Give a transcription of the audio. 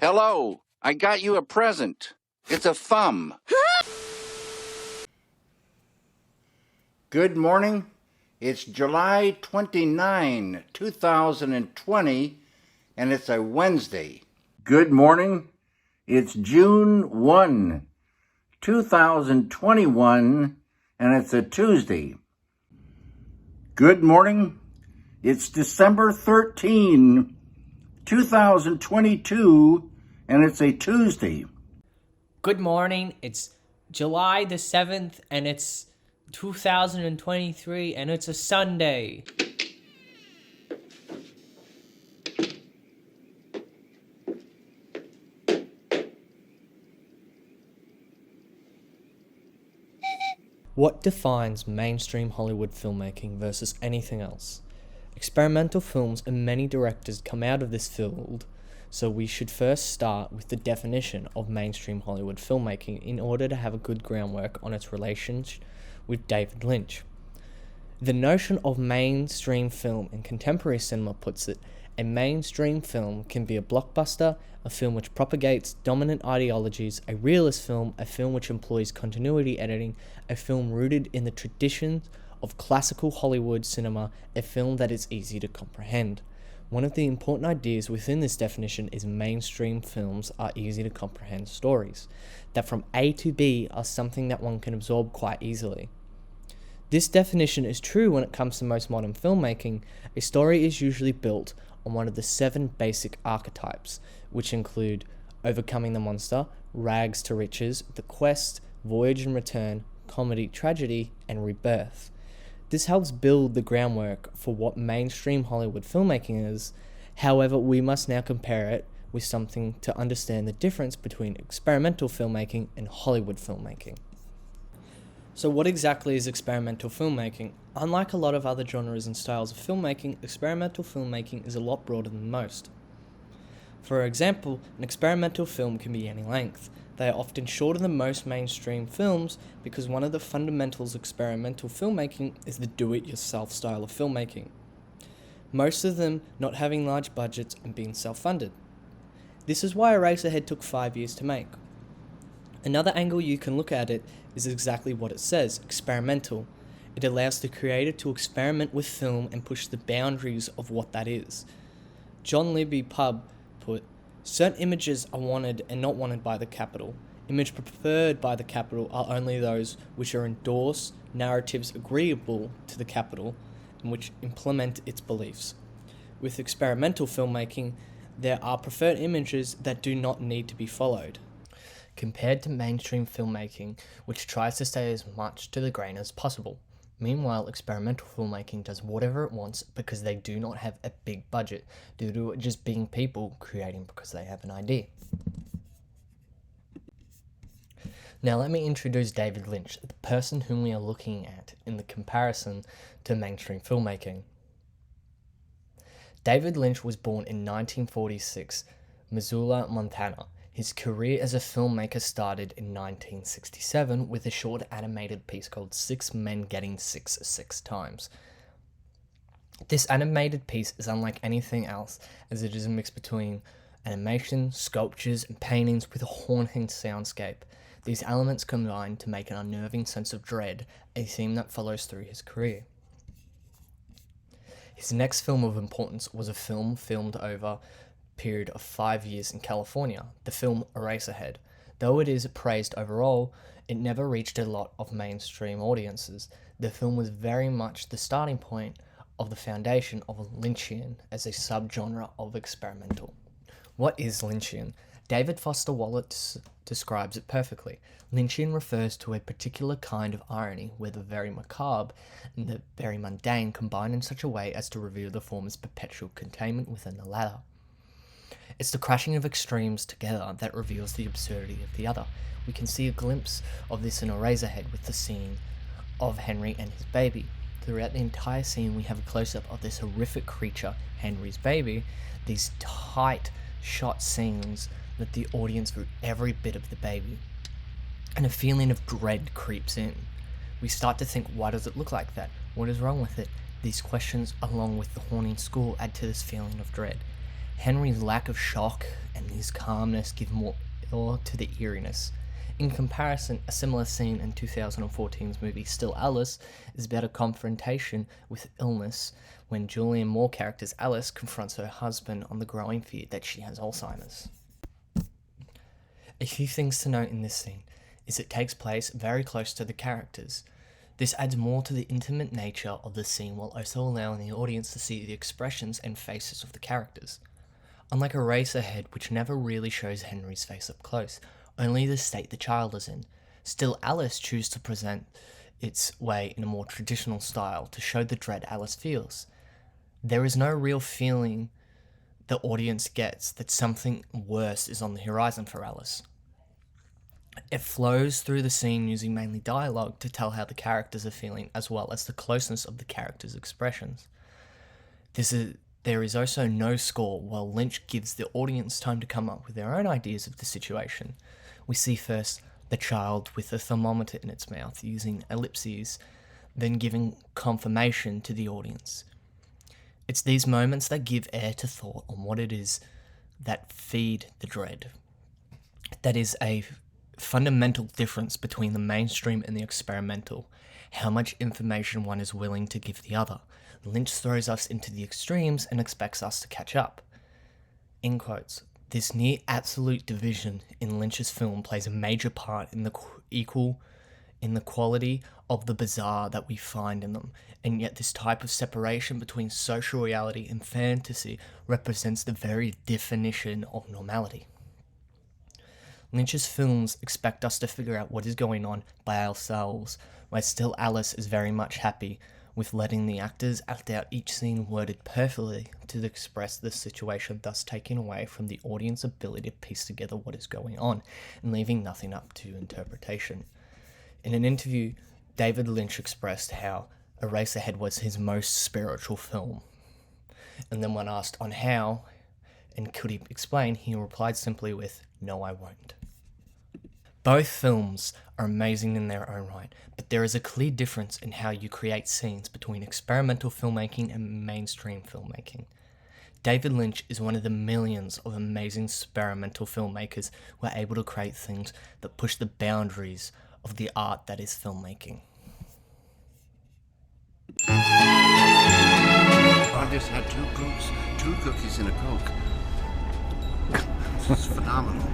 Hello, I got you a present. It's a thumb. Good morning. It's July 29, 2020, and it's a Wednesday. Good morning. It's June 1, 2021, and it's a Tuesday. Good morning. It's December 13, 2022, and it's a Tuesday. Good morning. It's July the 7th, and it's 2023, and it's a Sunday. What defines mainstream Hollywood filmmaking versus anything else? Experimental films and many directors come out of this field, so we should first start with the definition of mainstream Hollywood filmmaking in order to have a good groundwork on its relationship with David Lynch. The notion of mainstream film in contemporary cinema puts it, a mainstream film can be a blockbuster, a film which propagates dominant ideologies, a realist film, a film which employs continuity editing, a film rooted in the traditions of classical Hollywood cinema, a film that is easy to comprehend. One of the important ideas within this definition is mainstream films are easy to comprehend stories, that from A to B are something that one can absorb quite easily. This definition is true when it comes to most modern filmmaking. A story is usually built on one of the 7 basic archetypes, which include overcoming the monster, rags to riches, the quest, voyage and return, comedy, tragedy, and rebirth. This helps build the groundwork for what mainstream Hollywood filmmaking is. However, we must now compare it with something to understand the difference between experimental filmmaking and Hollywood filmmaking. So what exactly is experimental filmmaking? Unlike a lot of other genres and styles of filmmaking, experimental filmmaking is a lot broader than most. For example, an experimental film can be any length. They are often shorter than most mainstream films because one of the fundamentals of experimental filmmaking is the do-it-yourself style of filmmaking. Most of them not having large budgets and being self-funded. This is why Eraserhead took 5 years to make. Another angle you can look at it is exactly what it says, experimental. It allows the creator to experiment with film and push the boundaries of what that is. John Libby Pub put, certain images are wanted and not wanted by the capital. Image preferred by the capital are only those which are endorse narratives agreeable to the capital and which implement its beliefs. With experimental filmmaking, there are preferred images that do not need to be followed, compared to mainstream filmmaking, which tries to stay as much to the grain as possible. Meanwhile, experimental filmmaking does whatever it wants because they do not have a big budget, due to it just being people creating because they have an idea. Now let me introduce David Lynch, the person whom we are looking at in the comparison to mainstream filmmaking. David Lynch was born in 1946, Missoula, Montana. His career as a filmmaker started in 1967 with a short animated piece called 6 Men Getting 6 Times. This animated piece is unlike anything else, as it is a mix between animation, sculptures, and paintings with a haunting soundscape. These elements combine to make an unnerving sense of dread, a theme that follows through his career. His next film of importance was a film filmed over period of 5 years in California, the film Eraserhead. Though it is praised overall, it never reached a lot of mainstream audiences. The film was very much the starting point of the foundation of Lynchian as a subgenre of experimental. What is Lynchian? David Foster Wallace describes it perfectly. Lynchian refers to a particular kind of irony where the very macabre and the very mundane combine in such a way as to reveal the former's perpetual containment within the latter. It's the crashing of extremes together that reveals the absurdity of the other. We can see a glimpse of this in Eraserhead with the scene of Henry and his baby. Throughout the entire scene, we have a close-up of this horrific creature, Henry's baby. These tight shot scenes let the audience view every bit of the baby, and a feeling of dread creeps in. We start to think, why does it look like that? What is wrong with it? These questions, along with the haunting school, add to this feeling of dread. Henry's lack of shock and and his calmness give more awe to the eeriness. In comparison, a similar scene in 2014's movie Still Alice is about a confrontation with illness when Julianne Moore character's Alice confronts her husband on the growing fear that she has Alzheimer's. A few things to note in this scene is it takes place very close to the characters. This adds more to the intimate nature of the scene while also allowing the audience to see the expressions and faces of the characters. Unlike Eraserhead, which never really shows Henry's face up close, only the state the child is in, Still Alice chooses to present its way in a more traditional style to show the dread Alice feels. There is no real feeling the audience gets that something worse is on the horizon for Alice. It flows through the scene using mainly dialogue to tell how the characters are feeling, as well as the closeness of the characters' expressions. There is also no score, while Lynch gives the audience time to come up with their own ideas of the situation. We see first the child with a thermometer in its mouth using ellipses, then giving confirmation to the audience. It's these moments that give air to thought on what it is that feed the dread. That is a fundamental difference between the mainstream and the experimental, how much information one is willing to give the other. Lynch throws us into the extremes and expects us to catch up. In quotes, this near absolute division in Lynch's film plays a major part in the quality of the bizarre that we find in them, and yet this type of separation between social reality and fantasy represents the very definition of normality. Lynch's films expect us to figure out what is going on by ourselves, while Still Alice is very much happy with letting the actors act out each scene worded perfectly to express the situation, thus taking away from the audience's ability to piece together what is going on and leaving nothing up to interpretation. In an interview, David Lynch expressed how Eraserhead was his most spiritual film. And then when asked on how, and could he explain, he replied simply with, "No, I won't." Both films are amazing in their own right, but there is a clear difference in how you create scenes between experimental filmmaking and mainstream filmmaking. David Lynch is one of the millions of amazing experimental filmmakers who are able to create things that push the boundaries of the art that is filmmaking. I just had 2 Cokes, 2 cookies and a Coke. This is phenomenal.